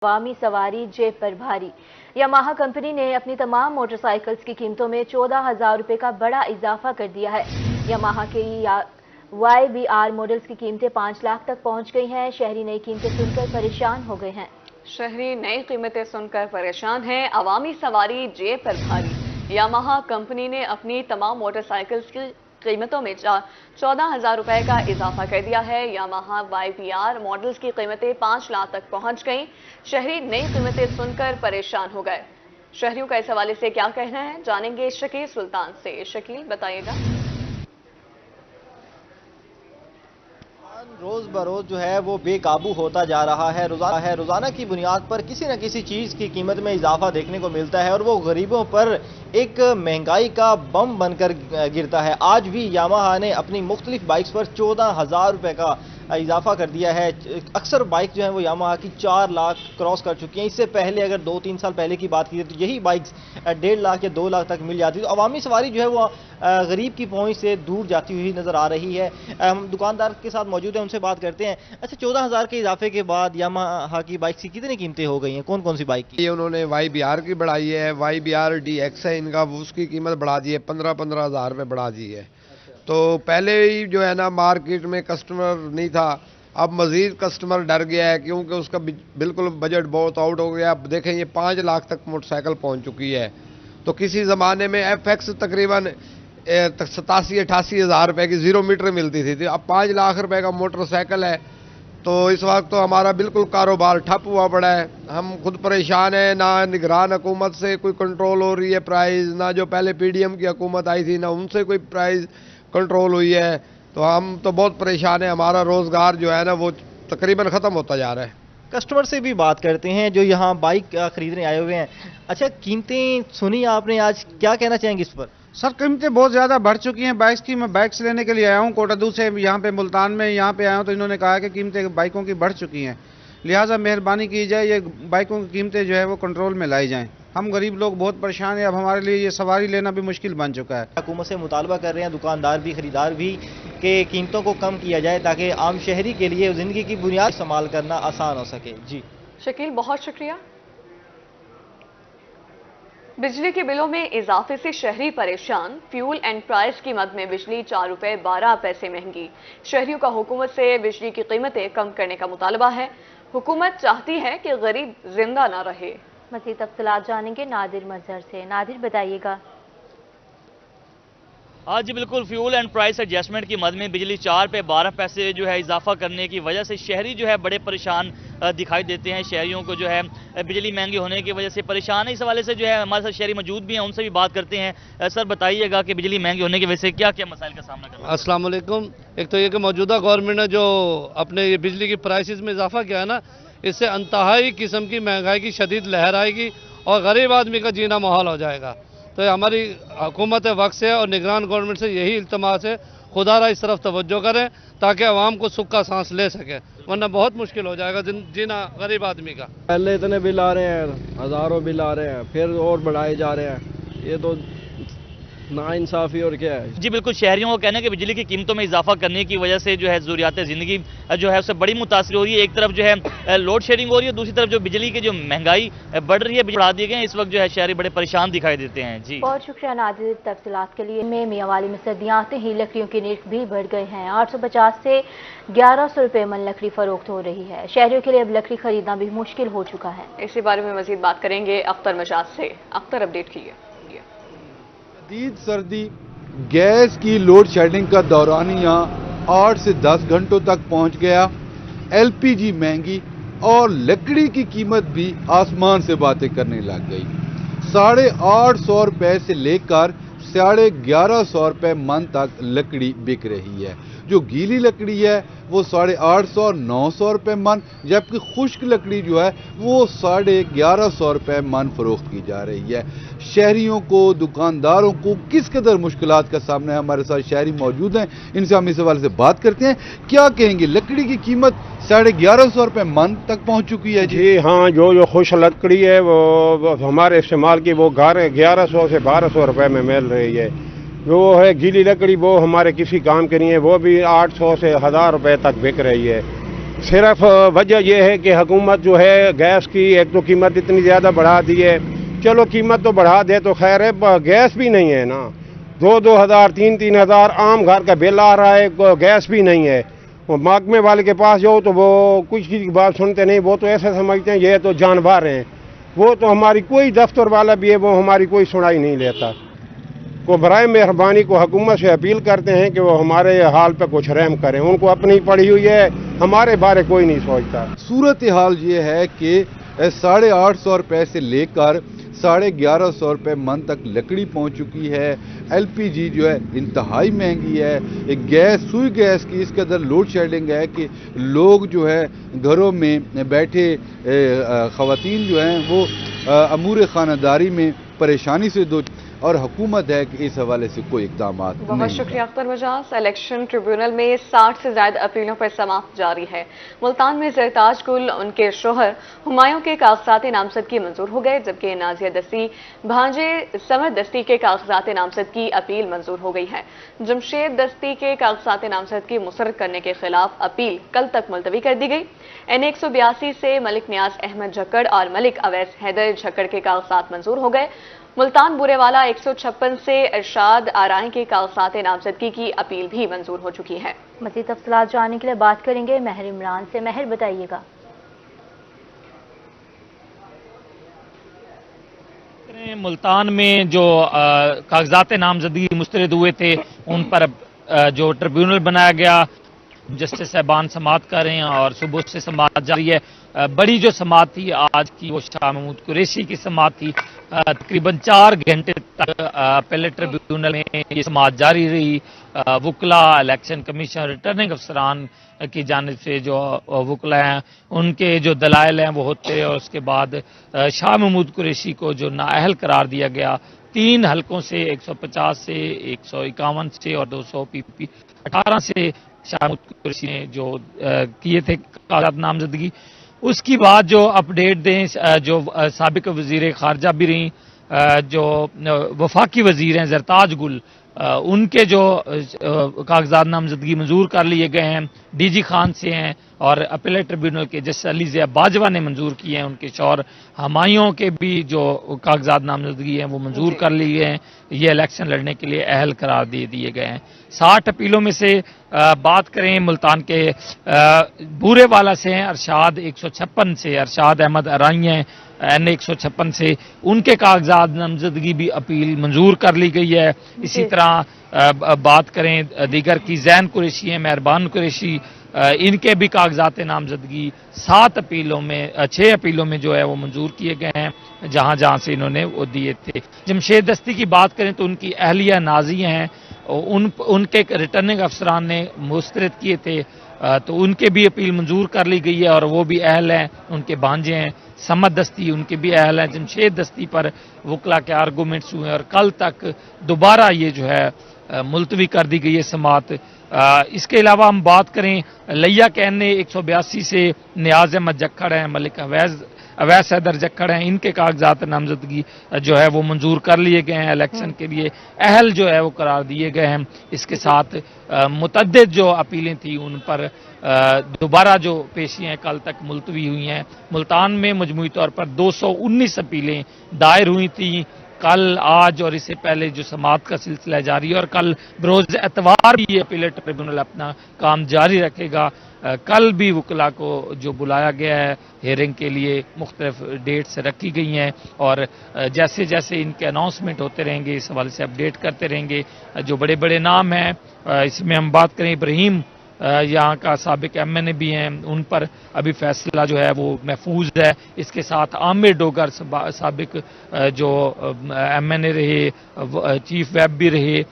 عوامی سواری جیب پر بھاری۔ یاماہا کمپنی نے اپنی تمام موٹر سائیکلز کی قیمتوں میں 14,000 روپے کا بڑا اضافہ کر دیا ہے۔ یاماہا کے YBR ماڈلز کی قیمتیں 5 لاکھ تک پہنچ گئی ہیں۔ شہری نئی قیمتیں سن کر پریشان ہو گئے ہیں۔ شہری نئی قیمتیں سن کر پریشان ہیں، عوامی سواری جیب پر بھاری۔ یاماہا کمپنی نے اپنی تمام موٹر سائیکلز کی قیمتوں میں 14,000 روپے کا اضافہ کر دیا ہے۔ یاماہا YBR ماڈلز کی قیمتیں 5 لاکھ تک پہنچ گئیں۔ شہری نئی قیمتیں سن کر پریشان ہو گئے۔ شہریوں کا اس حوالے سے کیا کہنا ہے، جانیں گے شکیل سلطان سے۔ شکیل، بتائیے گا۔ روز بروز جو ہے وہ بے قابو ہوتا جا رہا ہے۔ روزانہ کی بنیاد پر کسی نہ کسی چیز کی قیمت میں اضافہ دیکھنے کو ملتا ہے اور وہ غریبوں پر ایک مہنگائی کا بم بن کر گرتا ہے۔ آج بھی یاماہا نے اپنی مختلف بائکس پر 14,000 روپے کا اضافہ کر دیا ہے۔ اکثر بائک جو ہیں وہ یاماہا کی 4 لاکھ کراس کر چکی ہیں۔ اس سے پہلے اگر 2-3 سال پہلے کی بات کی تو یہی بائکس 1.5 لاکھ یا 2 لاکھ تک مل جاتی، تو عوامی سواری جو ہے وہ غریب کی پہنچ سے دور جاتی ہوئی نظر آ رہی ہے۔ ہم دکاندار کے ساتھ موجود ہیں، ان سے بات کرتے ہیں۔ اچھا، 14,000 کے اضافے کے بعد یاماہا کی بائک کی کتنی قیمتیں ہو گئی ہیں؟ کون کون سی بائک کی؟ انہوں نے YBR کی بڑھائی ہے، YBR DX ہے ان کا، اس کی قیمت بڑھا دی ہے، 15,000 روپے بڑھا دی ہے۔ تو پہلے ہی جو ہے نا مارکیٹ میں کسٹمر نہیں تھا، اب مزید کسٹمر ڈر گیا ہے کیونکہ اس کا بالکل بجٹ بہت آؤٹ ہو گیا۔ اب دیکھیں یہ 5 لاکھ تک موٹر سائیکل پہنچ چکی ہے۔ تو کسی زمانے میں FX تقریباً 87-88 ہزار روپے کی 0 میٹر ملتی تھی، اب 5 لاکھ روپے کا موٹر سائیکل ہے۔ تو اس وقت تو ہمارا بالکل کاروبار ٹھپ ہوا پڑا ہے، ہم خود پریشان ہیں، نہ نگران حکومت سے کوئی کنٹرول ہو رہی ہے پرائز، نہ جو پہلے PDM کی حکومت آئی تھی نہ ان سے کوئی پرائز کنٹرول ہوئی ہے۔ تو ہم تو بہت پریشان ہیں، ہمارا روزگار جو ہے نا وہ تقریباً ختم ہوتا جا رہا ہے۔ کسٹمر سے بھی بات کرتے ہیں جو یہاں بائک خریدنے آئے ہوئے ہیں۔ اچھا، قیمتیں سنی آپ نے، آج کیا کہنا چاہیں گے اس پر؟ سر، قیمتیں بہت زیادہ بڑھ چکی ہیں بائکس کی۔ میں بائکس لینے کے لیے آیا ہوں کوٹادو سے، یہاں پہ ملتان میں یہاں پہ آیا ہوں، تو انہوں نے کہا کہ قیمتیں بائکوں کی بڑھ چکی ہیں، لہٰذا مہربانی کی جائے یہ بائکوں کی قیمتیں جو ہے وہ کنٹرول میں لائی جائیں۔ ہم غریب لوگ بہت پریشان ہیں، اب ہمارے لیے یہ سواری لینا بھی مشکل بن چکا ہے۔ حکومت سے مطالبہ کر رہے ہیں دکاندار بھی خریدار بھی کہ قیمتوں کو کم کیا جائے تاکہ عام شہری کے لیے زندگی کی بنیاد استعمال کرنا آسان ہو سکے۔ جی شکیل، بہت شکریہ۔ بجلی کے بلوں میں اضافے سے شہری پریشان، فیول اینڈ پرائز کی مد میں بجلی 4 روپے 12 پیسے مہنگی۔ شہریوں کا حکومت سے بجلی کی قیمتیں کم کرنے کا مطالبہ ہے۔ حکومت چاہتی ہے کہ غریب زندہ نہ رہے۔ مزید تفصیلات جانیں گے نادر مظہر سے۔ نادر، بتائیے گا۔ آج بالکل فیول اینڈ پرائس ایڈجسٹمنٹ کی مد میں بجلی 4 پہ 12 پیسے جو ہے اضافہ کرنے کی وجہ سے شہری جو ہے بڑے پریشان دکھائی دیتے ہیں۔ شہریوں کو جو ہے بجلی مہنگی ہونے کی وجہ سے پریشان ہے۔ اس حوالے سے جو ہے ہمارے ساتھ شہری موجود بھی ہیں، ان سے بھی بات کرتے ہیں۔ سر، بتائیے گا کہ بجلی مہنگی ہونے کی وجہ سے کیا کیا مسائل کا سامنا کرنا ہے؟ السلام علیکم۔ ایک تو یہ کہ موجودہ گورنمنٹ نے جو اپنے یہ بجلی کی پرائسز میں اضافہ کیا ہے نا، اس سے انتہائی قسم کی مہنگائی کی شدید لہر آئے گی اور غریب آدمی کا جینا محال ہو جائے گا۔ تو ہماری حکومت وقت سے اور نگران گورنمنٹ سے یہی التماس ہے، خدا را اس طرف توجہ کریں تاکہ عوام کو سکھ کا سانس لے سکے، ورنہ بہت مشکل ہو جائے گا جینا غریب آدمی کا۔ پہلے اتنے بل آ رہے ہیں، ہزاروں بل آ رہے ہیں، پھر اور بڑھائے جا رہے ہیں، یہ تو ناانصافی اور کیا ہے۔ جی بالکل، شہریوں کو کہنا ہے کہ بجلی کی قیمتوں میں اضافہ کرنے کی وجہ سے جو ہے ضروریات زندگی جو ہے اس سے بڑی متاثر ہو رہی ہے۔ ایک طرف جو ہے لوڈ شیڈنگ ہو رہی ہے، دوسری طرف جو بجلی کی جو مہنگائی بڑھ رہی ہے، بڑھا دیے گئے ہیں، اس وقت جو ہے شہری بڑے پریشان دکھائی دیتے ہیں۔ جی بہت شکریہ نادر تفصیلات کے لیے۔ میاں والی میں سردیاں آتے ہی لکڑیوں کے ریٹ بھی بڑھ گئے ہیں۔ 850 سے 1100 روپے من لکڑی فروخت ہو رہی ہے۔ شہریوں کے لیے اب لکڑی خریدنا بھی مشکل ہو چکا ہے۔ اسی بارے میں مزید بات کریں گے اختر مجاز سے۔ اختر، اپڈیٹ کیجیے۔ شدید سردی، گیس کی لوڈ شیڈنگ کا دورانیہ 8 سے 10 گھنٹوں تک پہنچ گیا، LPG مہنگی اور لکڑی کی قیمت بھی آسمان سے باتیں کرنے لگ گئی۔ 850 روپے سے لے کر 1150 روپے من تک لکڑی بک رہی ہے۔ جو گیلی لکڑی ہے وہ 850 900 روپے من، جبکہ خشک لکڑی جو ہے وہ 1150 روپے من فروخت کی جا رہی ہے۔ شہریوں کو، دکانداروں کو کس قدر مشکلات کا سامنا ہے، ہمارے ساتھ شہری موجود ہیں، ان سے ہم اس حوالے سے بات کرتے ہیں۔ کیا کہیں گے؟ لکڑی کی قیمت 1150 روپے من تک پہنچ چکی ہے۔ جی ہاں، جو خشک لکڑی ہے وہ ہمارے استعمال کی وہ 1100 سے 1200 روپے میں مل رہی ہے۔ جو ہے گیلی لکڑی وہ ہمارے کسی کام کے نہیں ہے، وہ بھی 800 سے 1000 روپے تک بک رہی ہے۔ صرف وجہ یہ ہے کہ حکومت جو ہے گیس کی ایک تو قیمت اتنی زیادہ بڑھا دی ہے. چلو قیمت تو بڑھا دے تو خیر ہے, گیس بھی نہیں ہے نا. 2,000 3,000 عام گھر کا بل آ رہا ہے, گیس بھی نہیں ہے. محکمے والے کے پاس جاؤ تو وہ کچھ کی بات سنتے نہیں, وہ تو ایسے سمجھتے ہیں یہ تو جانور ہیں. وہ تو ہماری کوئی دفتر والا بھی ہے وہ ہماری کوئی سنائی نہیں لیتا. کو برائے مہربانی کو حکومت سے اپیل کرتے ہیں کہ وہ ہمارے حال پہ کچھ رحم کریں. ان کو اپنی پڑی ہوئی ہے, ہمارے بارے کوئی نہیں سوچتا. صورتحال یہ ہے کہ 850 روپے سے لے کر 1150 روپے من تک لکڑی پہنچ چکی ہے. ایل پی جی جو ہے انتہائی مہنگی ہے. گیس, سوئی گیس کی اس قدر لوڈ شیڈنگ ہے کہ لوگ جو ہے گھروں میں بیٹھے خواتین جو ہیں وہ امور خانہ میں پریشانی سے دو, اور حکومت ہے کہ اس حوالے سے کوئی اقدامات نہیں. بہت شکریہ اختر مجاز. الیکشن ٹریبیونل میں 60 سے زائد اپیلوں پر سماعت جاری ہے. ملتان میں زرتاج گل ان کے شوہر ہمایوں کے کاغذات نامزدگی منظور ہو گئے, جبکہ نازیہ دستی بھانجے سمر دستی کے کاغذات نامزدگی اپیل منظور ہو گئی ہے. جمشید دستی کے کاغذات نامزدگی مسترد کرنے کے خلاف اپیل کل تک ملتوی کر دی گئی. N182 سے ملک نیاز احمد جھکڑ اور ملک اویس حیدر جھکڑ کے کاغذات منظور ہو گئے. ملتان بورے والا 156 سے ارشاد آرائیں کے کاغذات نامزدگی کی اپیل بھی منظور ہو چکی ہے. مزید تفصیلات جاننے کے لیے بات کریں گے مہر عمران سے. مہر, بتائیے گا. ملتان میں جو کاغذات نامزدگی مسترد ہوئے تھے ان پر جو ٹریبیونل بنایا گیا, جسٹس صاحبان سماعت کر رہے ہیں اور صبح سے سماعت جاری ہے. بڑی جو سماعت تھی آج کی وہ شاہ محمود قریشی کی سماعت تھی. تقریباً 4 گھنٹے تک پہلے ٹریبیونل میں یہ سماعت جاری رہی. وکلا, الیکشن کمیشن, ریٹرننگ افسران کی جانب سے جو وکلا ہیں ان کے جو دلائل ہیں وہ ہوتے, اور اس کے بعد شاہ محمود قریشی کو جو نااہل قرار دیا گیا 3 حلقوں سے 150 سے 151 سے اور 200 18 سے شاہ محمود قریشی نے جو کیے تھے کاغذات نامزدگی. اس کی بعد جو اپڈیٹ دیں جو سابق وزیر خارجہ بھی رہیں, جو وفاقی وزیر ہیں زرتاج گل, ان کے جو کاغذات نامزدگی منظور کر لیے گئے ہیں ڈی جی خان سے ہیں, اور اپیلیٹ ٹریبیونل کے جسٹس علی ضیاء باجوہ نے منظور کیے ہیں. ان کے شوہر ہمایوں کے بھی جو کاغذات نامزدگی ہیں وہ منظور کر لیے ہیں. یہ الیکشن لڑنے کے لیے اہل قرار دیے گئے ہیں. 60 اپیلوں میں سے بات کریں ملتان کے بورے والا سے ہیں ارشاد 156 سے, ارشاد احمد ارائی ہیں N156 سے, ان کے کاغذات نامزدگی بھی اپیل منظور کر لی گئی ہے. اسی طرح بات کریں دیگر کی, زین قریشی ہیں, مہربان قریشی, ان کے بھی کاغذات نامزدگی 6 اپیلوں میں جو ہے وہ منظور کیے گئے ہیں جہاں جہاں سے انہوں نے وہ دیے تھے. جمشید دستی کی بات کریں تو ان کی اہلیہ نازیہ ہیں, ان کے ریٹرننگ افسران نے مسترد کیے تھے تو ان کے بھی اپیل منظور کر لی گئی ہے اور وہ بھی اہل ہیں. ان کے بھانجے ہیں سمد دستی, ان کے بھی اہل ہیں. جمشید دستی پر وکلا کے آرگومنٹس ہوئے اور کل تک دوبارہ یہ جو ہے ملتوی کر دی گئی ہے سماعت. اس کے علاوہ ہم بات کریں لیا کین نے 182 سے نیاز احمد جھکڑ ہیں, ملک اویس حیدر جھکڑ ہیں, ان کے کاغذات نامزدگی جو ہے وہ منظور کر لیے گئے ہیں. الیکشن کے لیے اہل جو ہے وہ قرار دیے گئے ہیں. اس کے ساتھ متعدد جو اپیلیں تھیں ان پر دوبارہ جو پیشیاں کل تک ملتوی ہوئی ہیں. ملتان میں مجموعی طور پر 219 اپیلیں دائر ہوئی تھیں. کل, آج اور اس سے پہلے جو سماعت کا سلسلہ جاری ہے, اور کل بروز اتوار بھی یہ اپیلیٹ ٹریبیونل اپنا کام جاری رکھے گا. کل بھی وکلا کو جو بلایا گیا ہے ہیئرنگ کے لیے, مختلف ڈیٹس رکھی گئی ہیں, اور جیسے جیسے ان کے اناؤنسمنٹ ہوتے رہیں گے اس حوالے سے اپڈیٹ کرتے رہیں گے. جو بڑے بڑے نام ہیں اس میں ہم بات کریں ابراہیم یہاں کا سابق MNA بھی ہیں, ان پر ابھی فیصلہ جو ہے وہ محفوظ ہے. اس کے ساتھ عامر ڈوگر سابق جو MNA رہے, چیف ویب بھی رہے,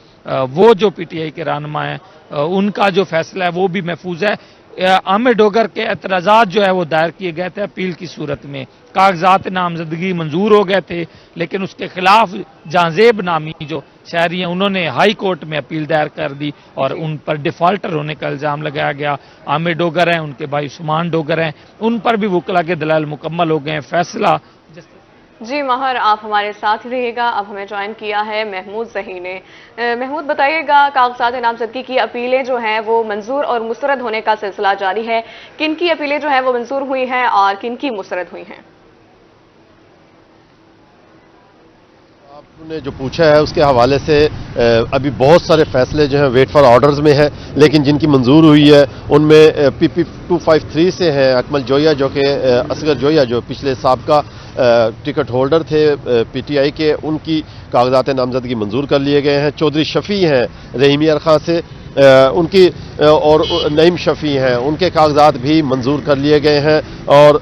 وہ جو PTI کے رہنما ہیں, ان کا جو فیصلہ ہے وہ بھی محفوظ ہے. عامر ڈوگر کے اعتراضات جو ہے وہ دائر کیے گئے تھے اپیل کی صورت میں. کاغذات نامزدگی منظور ہو گئے تھے, لیکن اس کے خلاف جہانزیب نامی جو شہری ہیں انہوں نے ہائی کورٹ میں اپیل دائر کر دی اور ان پر ڈیفالٹر ہونے کا الزام لگایا گیا. عامر ڈوگر ہیں, ان کے بھائی عثمان ڈوگر ہیں, ان پر بھی وکلا کے دلائل مکمل ہو گئے ہیں. فیصلہ جی ماہر، آپ ہمارے ساتھ ہی رہیے گا. اب ہمیں جوائن کیا ہے محمود ظہیر نے. محمود بتائیے گا، کاغذات نامزدگی کی اپیلیں جو ہیں وہ منظور اور مسترد ہونے کا سلسلہ جاری ہے. کن کی اپیلیں جو ہیں وہ منظور ہوئی ہیں اور کن کی مسترد ہوئی ہیں؟ آپ نے جو پوچھا ہے اس کے حوالے سے ابھی بہت سارے فیصلے جو ہیں ویٹ فار آرڈرز میں ہیں، لیکن جن کی منظور ہوئی ہے ان میں پی پی 253 سے ہیں اکمل جویا، جو کہ اصغر جویا جو پچھلے سابقہ ٹکٹ ہولڈر تھے پی ٹی آئی کے، ان کی کاغذات نامزدگی منظور کر لیے گئے ہیں. چودھری شفیع ہیں رحیم یار خان سے، ان کی اور نعیم شفیع ہیں، ان کے کاغذات بھی منظور کر لیے گئے ہیں. اور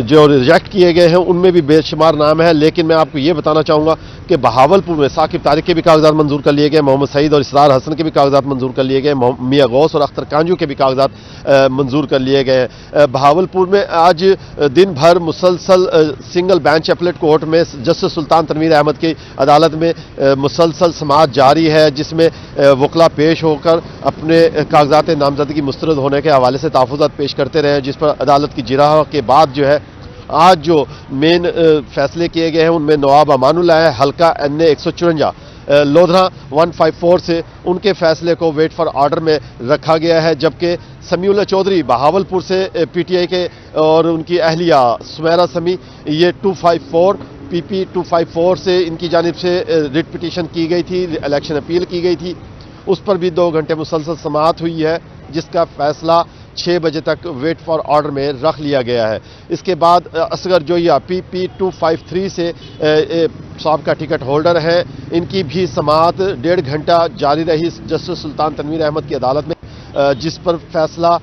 جو ریجیکٹ کیے گئے ہیں ان میں بھی بے شمار نام ہے. لیکن میں آپ کو یہ بتانا چاہوں گا کہ بہاولپور میں ثاقب طارق کے بھی کاغذات منظور کر لیے گئے، محمد سعید اور اسرار حسن کے بھی کاغذات منظور کر لیے گئے، میاں غوث اور اختر کانجو کے بھی کاغذات منظور کر لیے گئے ہیں. بہاولپور میں آج دن بھر مسلسل سنگل بینچ اپلیٹ کورٹ میں جسٹس سلطان تنویر احمد کی عدالت میں مسلسل سماعت جاری ہے، جس میں وکلا پیش ہو کر اپنے کاغذات نامزدگی مسترد ہونے کے حوالے سے تحفظات پیش کرتے رہے، جس پر عدالت کی جرح کے بعد جو ہے آج جو مین فیصلے کیے گئے ہیں ان میں نواب امان اللہ ہے حلقہ این اے 154 لودھرا 154 سے، ان کے فیصلے کو ویٹ فار آرڈر میں رکھا گیا ہے. جبکہ سمیع اللہ چودھری بہاولپور سے پی ٹی آئی کے اور ان کی اہلیہ سمیرہ سمیع، یہ 254 پی پی 254 سے ان کی جانب سے ریٹ پٹیشن کی گئی تھی، الیکشن اپیل کی گئی تھی، اس پر بھی 2 گھنٹے مسلسل سماعت ہوئی ہے، جس کا فیصلہ 6 بجے تک ویٹ فار آرڈر میں رکھ لیا گیا ہے. اس کے بعد اصغر جویا پی پی 253 سے سابقہ ٹکٹ ہولڈر ہیں، ان کی بھی سماعت 1.5 گھنٹہ جاری رہی جسٹس سلطان تنویر احمد کی عدالت میں، جس پر فیصلہ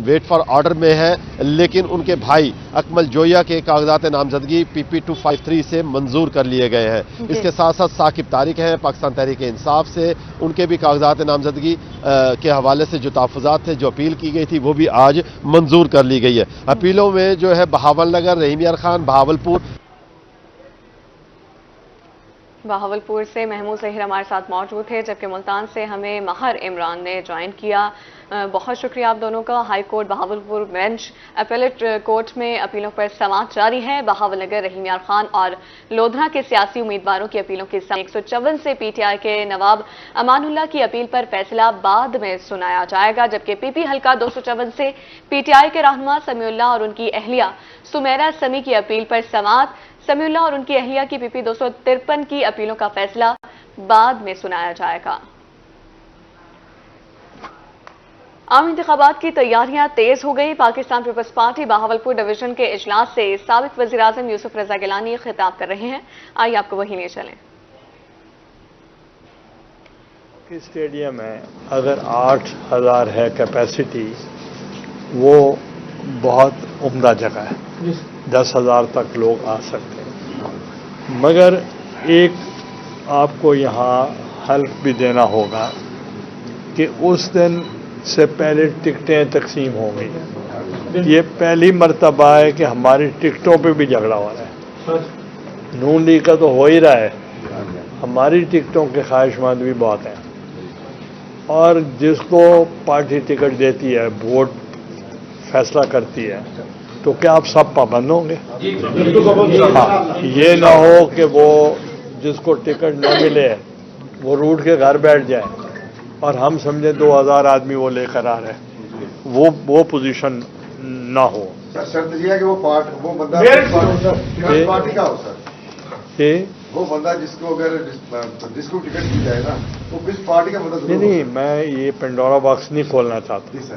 ویٹ فار آرڈر میں ہے. لیکن ان کے بھائی اکمل جویا کے کاغذات نامزدگی پی پی 253 سے منظور کر لیے گئے ہیں. اس کے ساتھ ساتھ ثاقب طارق ہیں پاکستان تحریک انصاف سے، ان کے بھی کاغذات نامزدگی کے حوالے سے جو تحفظات تھے، جو اپیل کی گئی تھی، وہ بھی آج منظور کر لی گئی ہے. اپیلوں میں جو ہے بہاول نگر رحیم یار خان بہاولپور. بہاولپور سے محمود ظہیر ہمارے ساتھ موجود تھے، جبکہ ملتان سے ہمیں ماہر عمران نے جوائن کیا. بہت شکریہ آپ دونوں کا. High court Bahawalpur bench appellate court میں اپیلوں پر سماعت جاری ہے. بہاول نگر رحیم یار خان اور لودھرا کے سیاسی امیدواروں کی اپیلوں کے ساتھ 154 سے پی ٹی آئی کے نواب امان اللہ کی اپیل پر فیصلہ بعد میں سنایا جائے گا، جبکہ پی پی حلقہ 254 سے پی ٹی آئی کے رہنما سمیع اللہ اور ان کی اہلیہ سمیرہ سمیع کی اپیل پر سماعت. سمیع اللہ اور ان کی اہلیہ کی پی پی 253 کی اپیلوں کا فیصلہ بعد میں سنایا جائے گا. عام انتخابات کی تیاریاں تیز ہو گئی. Pakistan Peoples Party Bahawalpur division کے اجلاس سے سابق وزیر اعظم یوسف رضا گیلانی خطاب کر رہے ہیں. آئیے آپ کو وہیں لے چلیں. اسٹیڈیم ہے، اگر 8000 ہے کیپیسٹی، وہ بہت عمدہ جگہ ہے، 10,000 تک لوگ آ سکتے ہیں. مگر ایک آپ کو یہاں ہیلپ بھی دینا ہوگا کہ اس دن سے پہلے ٹکٹیں تقسیم ہوں گی. یہ پہلی مرتبہ ہے کہ ہماری ٹکٹوں پہ بھی جھگڑا ہو رہا ہے. نون لیگ کا تو ہو ہی رہا ہے، ہماری ٹکٹوں کے خواہش مند بھی بہت ہیں. اور جس کو پارٹی ٹکٹ دیتی ہے، ووٹ فیصلہ کرتی ہے، تو کیا آپ سب پابند ہوں گے؟ ہاں، یہ نہ ہو کہ وہ جس کو ٹکٹ نہ ملے وہ روٹ کے گھر بیٹھ جائے اور ہم سمجھیں 2000 آدمی وہ لے کر آ رہے ہیں. وہ پوزیشن نہ ہو. شرط یہ ہے کہ وہ بندہ پارٹی کا ہو سر، وہ بندہ جس کو ٹکٹ دی جائے نا، وہ کس پارٹی کا بندہ. نہیں، میں یہ پنڈورا باکس نہیں کھولنا چاہتا،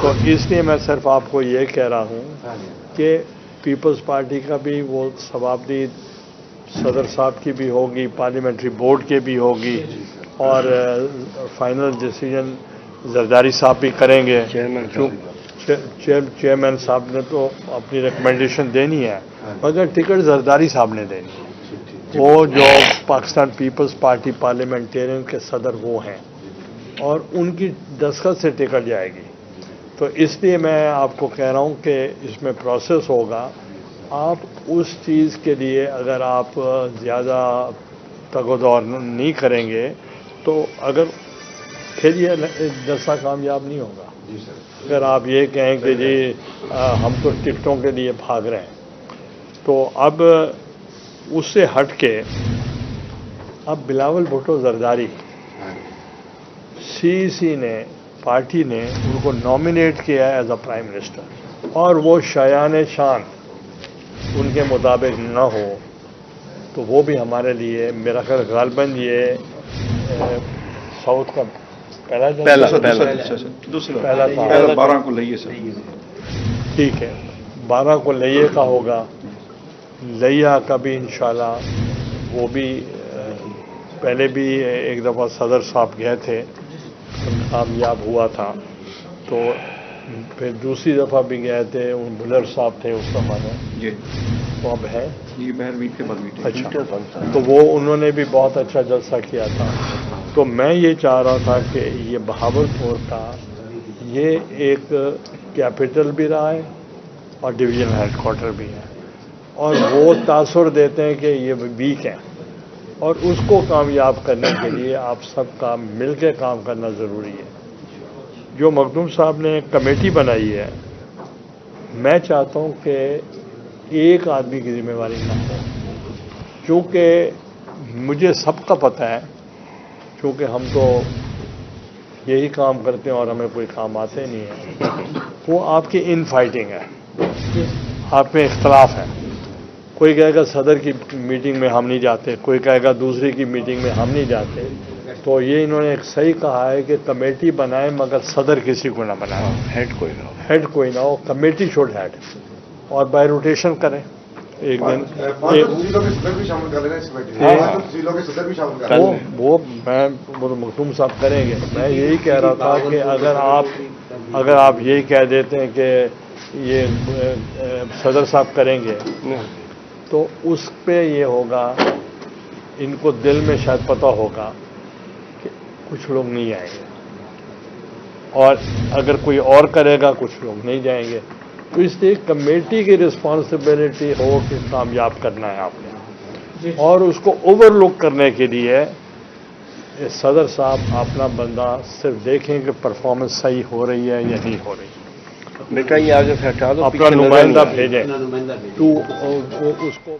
تو اس لیے میں صرف آپ کو یہ کہہ رہا ہوں کہ پیپلز پارٹی کا بھی وہ ثوابدید صدر صاحب کی بھی ہوگی، پارلیمنٹری بورڈ کے بھی ہوگی، اور فائنل ڈیسیجن زرداری صاحب بھی کریں گے. چیئرمین صاحب نے تو اپنی ریکمنڈیشن دینی ہے، مگر ٹکٹ زرداری صاحب نے دینی ہے. وہ جو پاکستان پیپلز پارٹی پارلیمنٹیرین کے صدر وہ ہیں، اور ان کی دستخط سے ٹکٹ جائے گی. تو اس لیے میں آپ کو کہہ رہا ہوں کہ اس میں پروسیس ہوگا. آپ اس چیز کے لیے اگر آپ زیادہ تگ و دور نہیں کریں گے تو اگر پھر یہ جلسہ کامیاب نہیں ہوگا. اگر آپ یہ کہیں کہ جی ہم تو ٹکٹوں کے لیے بھاگ رہے ہیں، تو اب اس سے ہٹ کے اب بلاول بھٹو زرداری CEC نے پارٹی نے ان کو نامینیٹ کیا ایز اے پرائم منسٹر، اور وہ شایان شان ان کے مطابق نہ ہو تو وہ بھی ہمارے لیے میرا خیال غالباً یہ ساؤتھ کا پہلا پہلا 12 کو لئیے سر، ٹھیک ہے، 12 کو لئیے کا ہوگا، لیا کا بھی انشاءاللہ وہ بھی پہلے بھی ایک دفعہ صدر صاحب گئے تھے، کامیاب ہوا تھا، تو پھر دوسری دفعہ بھی گئے تھے، ان بلر صاحب تھے اس زمانے جی، وہ اب ہے یہ بہر میٹ کے بعد میٹ، اچھا، تو وہ انہوں نے بھی بہت اچھا جلسہ کیا تھا۔ تو میں یہ چاہ رہا تھا کہ یہ بہاولپور کا یہ ایک کیپٹل بھی رہا ہے اور ڈویژن ہیڈ کوارٹر بھی ہے، اور وہ تاثر دیتے ہیں کہ یہ ویک ہیں، اور اس کو کامیاب کرنے کے لیے آپ سب کا مل کے کام کرنا ضروری ہے۔ جو مخدوم صاحب نے کمیٹی بنائی ہے، میں چاہتا ہوں کہ ایک آدمی کی ذمہ داری نہ ہو، چونکہ مجھے سب کا پتہ ہے، چونکہ ہم تو یہی کام کرتے ہیں اور ہمیں کوئی کام آتے نہیں ہے، وہ آپ کی ان فائٹنگ ہے، آپ میں اختلاف ہے، کوئی کہے گا صدر کی میٹنگ میں ہم نہیں جاتے، کوئی کہے گا دوسری کی میٹنگ میں ہم نہیں جاتے، تو یہ انہوں نے ایک صحیح کہا ہے کہ کمیٹی بنائیں مگر صدر کسی کو نہ بنائیں، ہیڈ کوئی نہ ہو، کمیٹی شوڈ ہیڈ، اور بائی روٹیشن کریں، ایک دن وہ مخدوم صاحب کریں گے۔ میں یہی کہہ رہا تھا کہ اگر آپ یہی کہہ دیتے ہیں کہ یہ صدر صاحب کریں گے تو اس پہ یہ ہوگا، ان کو دل میں شاید پتہ ہوگا کہ کچھ لوگ نہیں آئیں گے، اور اگر کوئی اور کرے گا کچھ لوگ نہیں جائیں گے، تو اس لیے کمیٹی کی رسپانسبلٹی ہو کہ کامیاب کرنا ہے آپ نے، اور اس کو اوور لک کرنے کے لیے صدر صاحب اپنا بندہ صرف دیکھیں کہ پرفارمنس صحیح ہو رہی ہے یا نہیں ہو رہی، بیٹا یہ آگے سے ہٹا دو، اپنا نمائندہ بھیجیں تو اس کو